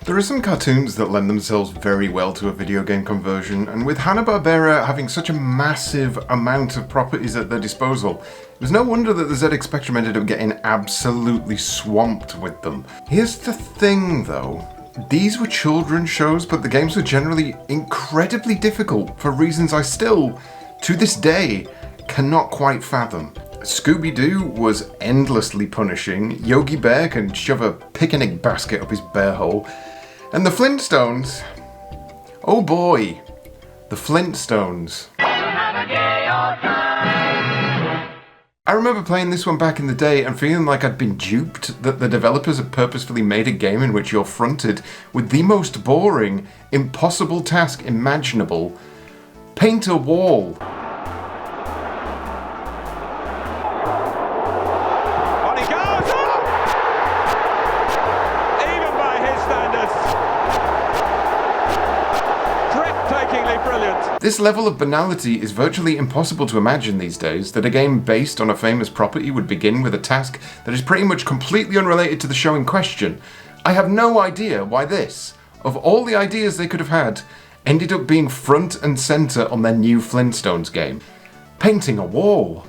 There are some cartoons that lend themselves very well to a video game conversion, and with Hanna-Barbera having such a massive amount of properties at their disposal, it was no wonder that the ZX Spectrum ended up getting absolutely swamped with them. Here's the thing though, these were children's shows, but the games were generally incredibly difficult for reasons I still, to this day, cannot quite fathom. Scooby-Doo was endlessly punishing, Yogi Bear can shove a picnic basket up his bear hole, and the Flintstones, oh boy, the Flintstones. I remember playing this one back in the day and feeling like I'd been duped, that the developers had purposefully made a game in which you're fronted with the most boring, impossible task imaginable. Paint a wall. This level of banality is virtually impossible to imagine these days, that a game based on a famous property would begin with a task that is pretty much completely unrelated to the show in question. I have no idea why this, of all the ideas they could have had, ended up being front and centre on their new Flintstones game. Painting a wall.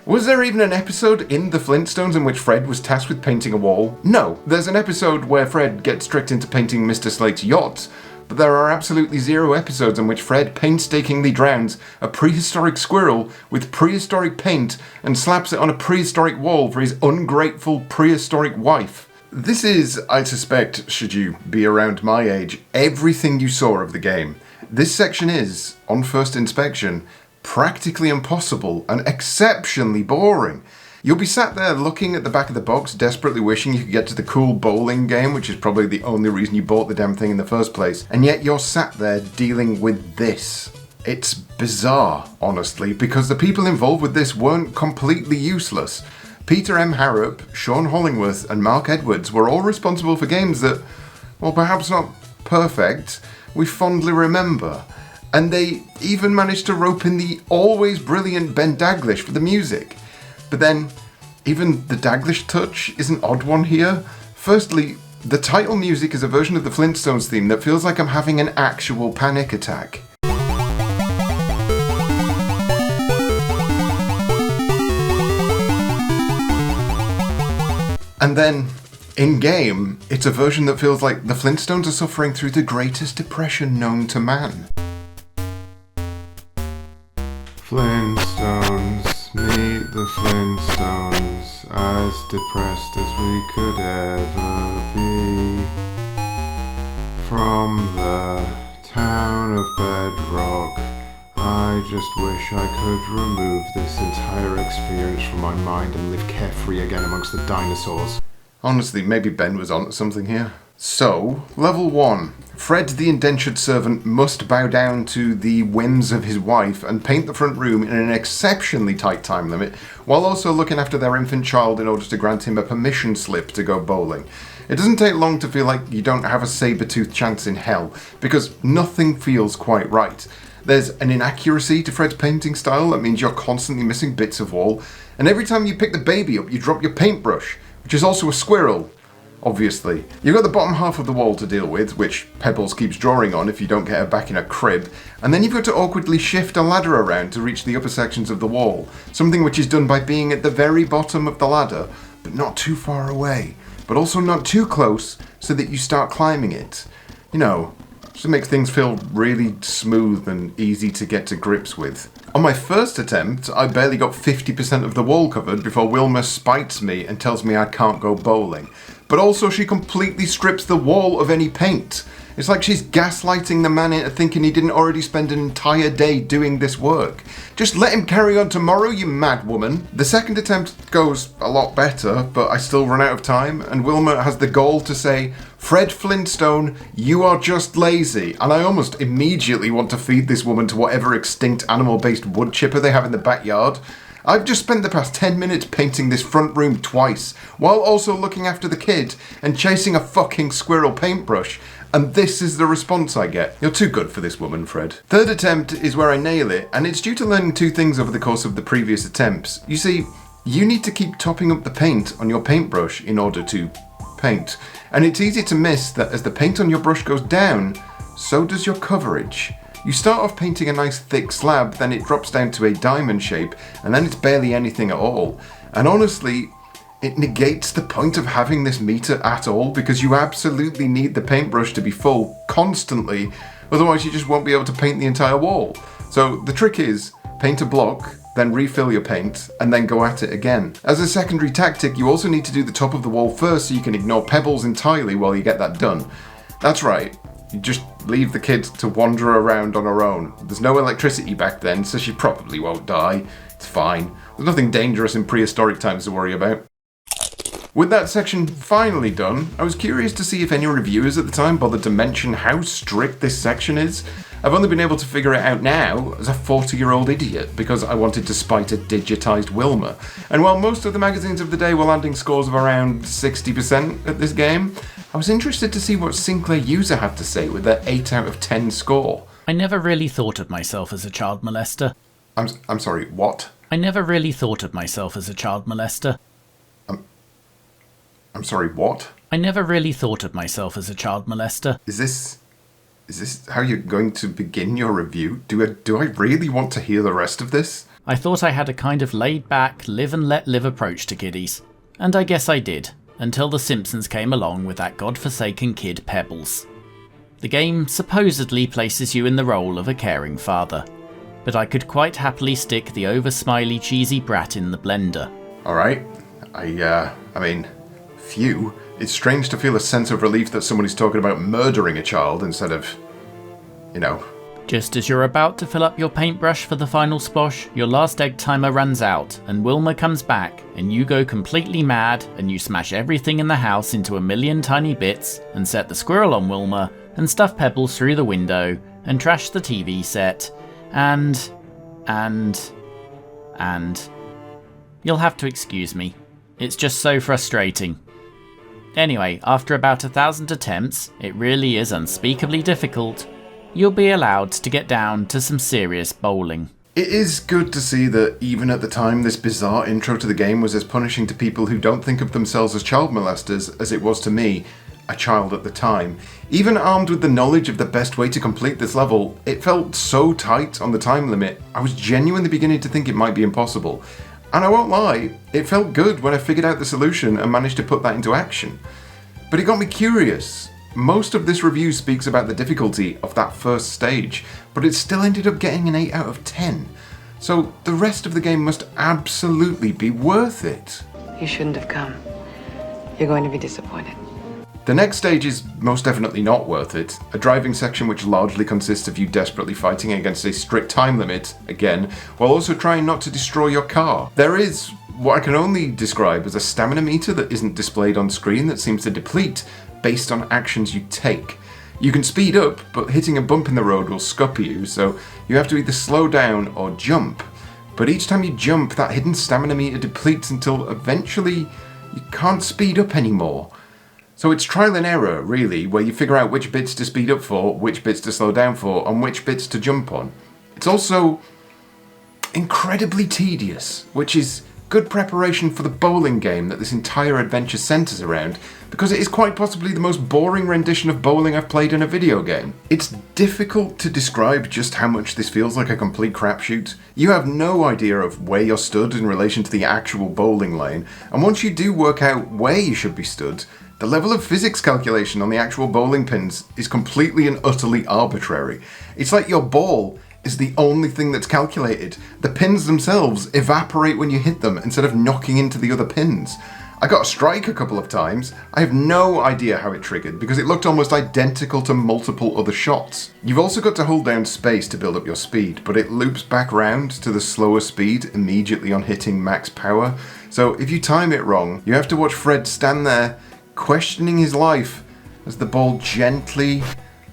Was there even an episode in the Flintstones in which Fred was tasked with painting a wall? No, there's an episode where Fred gets tricked into painting Mr. Slate's yacht, but there are absolutely zero episodes in which Fred painstakingly drowns a prehistoric squirrel with prehistoric paint and slaps it on a prehistoric wall for his ungrateful prehistoric wife. This is, I suspect, should you be around my age, everything you saw of the game. This section is, on first inspection, practically impossible and exceptionally boring. You'll be sat there looking at the back of the box, desperately wishing you could get to the cool bowling game, which is probably the only reason you bought the damn thing in the first place, and yet you're sat there dealing with this. It's bizarre, honestly, because the people involved with this weren't completely useless. Peter M. Harrop, Sean Hollingworth, and Mark Edwards were all responsible for games that, well, perhaps not perfect, we fondly remember. And they even managed to rope in the always brilliant Ben Daglish for the music. But then, even the Daglish touch is an odd one here. Firstly, the title music is a version of the Flintstones theme that feels like I'm having an actual panic attack. And then, in-game, it's a version that feels like the Flintstones are suffering through the greatest depression known to man. Flintstones. Meet the Flintstones, as depressed as we could ever be. From the town of Bedrock, I just wish I could remove this entire experience from my mind and live carefree again amongst the dinosaurs. Honestly, maybe Ben was onto something here. So, level 1. Fred the indentured servant must bow down to the whims of his wife and paint the front room in an exceptionally tight time limit, while also looking after their infant child in order to grant him a permission slip to go bowling. It doesn't take long to feel like you don't have a saber-toothed chance in hell, because nothing feels quite right. There's an inaccuracy to Fred's painting style that means you're constantly missing bits of wall, and every time you pick the baby up you drop your paintbrush, which is also a squirrel. Obviously. You've got the bottom half of the wall to deal with, which Pebbles keeps drawing on if you don't get her back in her crib, and then you've got to awkwardly shift a ladder around to reach the upper sections of the wall, something which is done by being at the very bottom of the ladder, but not too far away, but also not too close so that you start climbing it. You know, just to make things feel really smooth and easy to get to grips with. On my first attempt, I barely got 50% of the wall covered before Wilma spites me and tells me I can't go bowling. But also she completely strips the wall of any paint. It's like she's gaslighting the man into thinking he didn't already spend an entire day doing this work. Just let him carry on tomorrow, you mad woman. The second attempt goes a lot better, but I still run out of time, and Wilma has the gall to say, "Fred Flintstone, you are just lazy," and I almost immediately want to feed this woman to whatever extinct animal-based wood chipper they have in the backyard. I've just spent the past 10 minutes painting this front room twice, while also looking after the kid and chasing a fucking squirrel paintbrush, and this is the response I get. You're too good for this woman, Fred. Third attempt is where I nail it, and it's due to learning two things over the course of the previous attempts. You see, you need to keep topping up the paint on your paintbrush in order to paint. And it's easy to miss that as the paint on your brush goes down, so does your coverage. You start off painting a nice thick slab, then it drops down to a diamond shape, and then it's barely anything at all. And honestly, it negates the point of having this meter at all, because you absolutely need the paintbrush to be full constantly, otherwise you just won't be able to paint the entire wall. So the trick is, paint a block, then refill your paint, and then go at it again. As a secondary tactic, you also need to do the top of the wall first so you can ignore pebbles entirely while you get that done. That's right, you just leave the kid to wander around on her own. There's no electricity back then, so she probably won't die. It's fine. There's nothing dangerous in prehistoric times to worry about. With that section finally done, I was curious to see if any reviewers at the time bothered to mention how strict this section is. I've only been able to figure it out now as a 40-year-old idiot because I wanted to spite a digitised Wilma. And while most of the magazines of the day were landing scores of around 60% at this game, I was interested to see what Sinclair User had to say with their 8 out of 10 score. I never really thought of myself as a child molester. I'm sorry, what? I never really thought of myself as a child molester. I'm sorry, what? I never really thought of myself as a child molester. Is this how you're going to begin your review? Do I really want to hear the rest of this? I thought I had a kind of laid-back, live-and-let-live approach to kiddies. And I guess I did, until The Simpsons came along with that godforsaken kid Pebbles. The game supposedly places you in the role of a caring father, but I could quite happily stick the over-smiley cheesy brat in the blender. Alright, I mean, phew. It's strange to feel a sense of relief that somebody's talking about murdering a child instead of, you know. Just as you're about to fill up your paintbrush for the final splosh, your last egg timer runs out and Wilma comes back and you go completely mad and you smash everything in the house into a million tiny bits and set the squirrel on Wilma and stuff Pebbles through the window and trash the TV set and... You'll have to excuse me. It's just so frustrating. Anyway, after about 1,000 attempts, it really is unspeakably difficult, you'll be allowed to get down to some serious bowling. It is good to see that even at the time this bizarre intro to the game was as punishing to people who don't think of themselves as child molesters as it was to me, a child at the time. Even armed with the knowledge of the best way to complete this level, it felt so tight on the time limit, I was genuinely beginning to think it might be impossible. And I won't lie, it felt good when I figured out the solution and managed to put that into action. But it got me curious. Most of this review speaks about the difficulty of that first stage, but it still ended up getting an 8 out of 10. So the rest of the game must absolutely be worth it. You shouldn't have come. You're going to be disappointed. The next stage is most definitely not worth it, a driving section which largely consists of you desperately fighting against a strict time limit, again, while also trying not to destroy your car. There is what I can only describe as a stamina meter that isn't displayed on screen that seems to deplete based on actions you take. You can speed up, but hitting a bump in the road will scupper you, so you have to either slow down or jump. But each time you jump, that hidden stamina meter depletes until eventually you can't speed up anymore. So it's trial and error, really, where you figure out which bits to speed up for, which bits to slow down for, and which bits to jump on. It's also incredibly tedious, which is good preparation for the bowling game that this entire adventure centres around, because it is quite possibly the most boring rendition of bowling I've played in a video game. It's difficult to describe just how much this feels like a complete crapshoot. You have no idea of where you're stood in relation to the actual bowling lane, and once you do work out where you should be stood, the level of physics calculation on the actual bowling pins is completely and utterly arbitrary. It's like your ball is the only thing that's calculated. The pins themselves evaporate when you hit them instead of knocking into the other pins. I got a strike a couple of times. I have no idea how it triggered because it looked almost identical to multiple other shots. You've also got to hold down space to build up your speed, but it loops back round to the slower speed immediately on hitting max power. So if you time it wrong, you have to watch Fred stand there questioning his life as the ball gently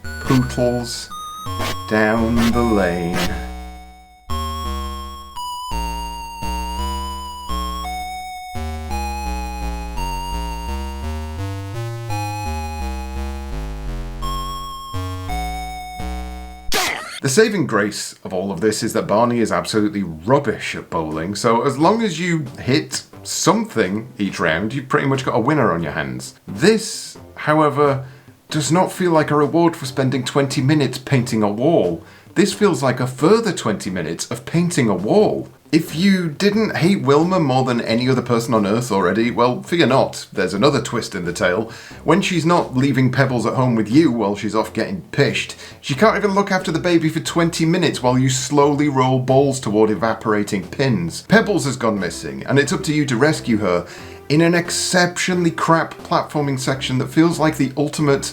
pootles down the lane. The saving grace of all of this is that Barney is absolutely rubbish at bowling, so as long as you hit, something each round, you've pretty much got a winner on your hands. This, however, does not feel like a reward for spending 20 minutes painting a wall. This feels like a further 20 minutes of painting a wall. If you didn't hate Wilma more than any other person on Earth already, well, fear not, there's another twist in the tale. When she's not leaving Pebbles at home with you while she's off getting pished, she can't even look after the baby for 20 minutes while you slowly roll balls toward evaporating pins. Pebbles has gone missing, and it's up to you to rescue her in an exceptionally crap platforming section that feels like the ultimate...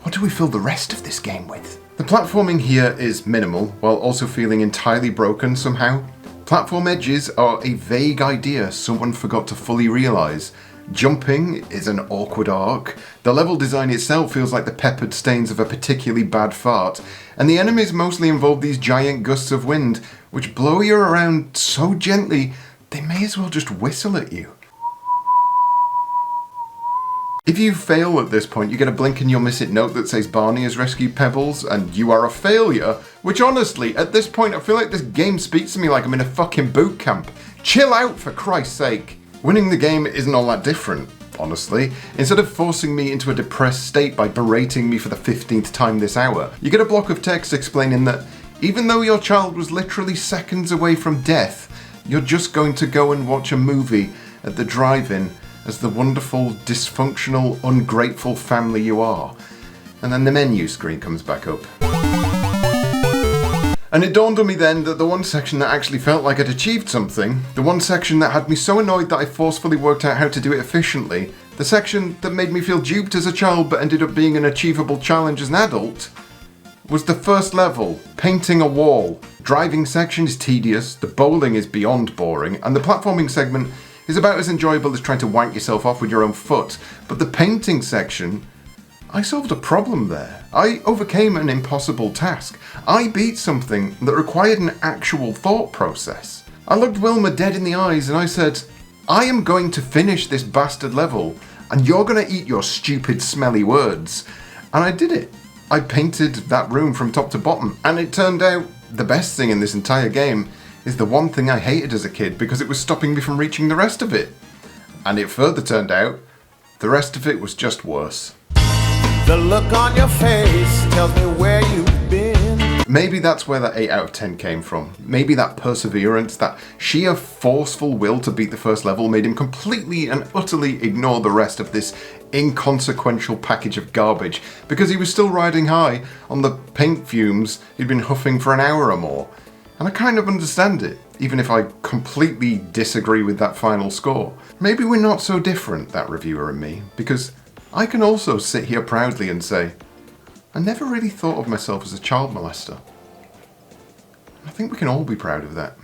What do we fill the rest of this game with? The platforming here is minimal, while also feeling entirely broken somehow. Platform edges are a vague idea someone forgot to fully realise. Jumping is an awkward arc. The level design itself feels like the peppered stains of a particularly bad fart. And the enemies mostly involve these giant gusts of wind, which blow you around so gently, they may as well just whistle at you. If you fail at this point, you get a blink and you'll miss it note that says Barney has rescued Pebbles and you are a failure, which honestly, at this point I feel like this game speaks to me like I'm in a fucking boot camp. Chill out, for Christ's sake. Winning the game isn't all that different, honestly. Instead of forcing me into a depressed state by berating me for the 15th time this hour, you get a block of text explaining that even though your child was literally seconds away from death, you're just going to go and watch a movie at the drive-in as the wonderful, dysfunctional, ungrateful family you are. And then the menu screen comes back up. And it dawned on me then that the one section that actually felt like I'd achieved something, the one section that had me so annoyed that I forcefully worked out how to do it efficiently, the section that made me feel duped as a child but ended up being an achievable challenge as an adult, was the first level, painting a wall. Driving section is tedious, the bowling is beyond boring, and the platforming segment is about as enjoyable as trying to wank yourself off with your own foot. But the painting section, I solved a problem there. I overcame an impossible task. I beat something that required an actual thought process. I looked Wilma dead in the eyes and I said, I am going to finish this bastard level and you're going to eat your stupid smelly words. And I did it. I painted that room from top to bottom, and it turned out the best thing in this entire game is the one thing I hated as a kid because it was stopping me from reaching the rest of it. And it further turned out the rest of it was just worse. The look on your face tells me where you've been. Maybe that's where that 8 out of 10 came from. Maybe that perseverance, that sheer forceful will to beat the first level made him completely and utterly ignore the rest of this inconsequential package of garbage because he was still riding high on the paint fumes he'd been huffing for an hour or more. And I kind of understand it, even if I completely disagree with that final score. Maybe we're not so different, that reviewer and me, because I can also sit here proudly and say, I never really thought of myself as a child molester. I think we can all be proud of that.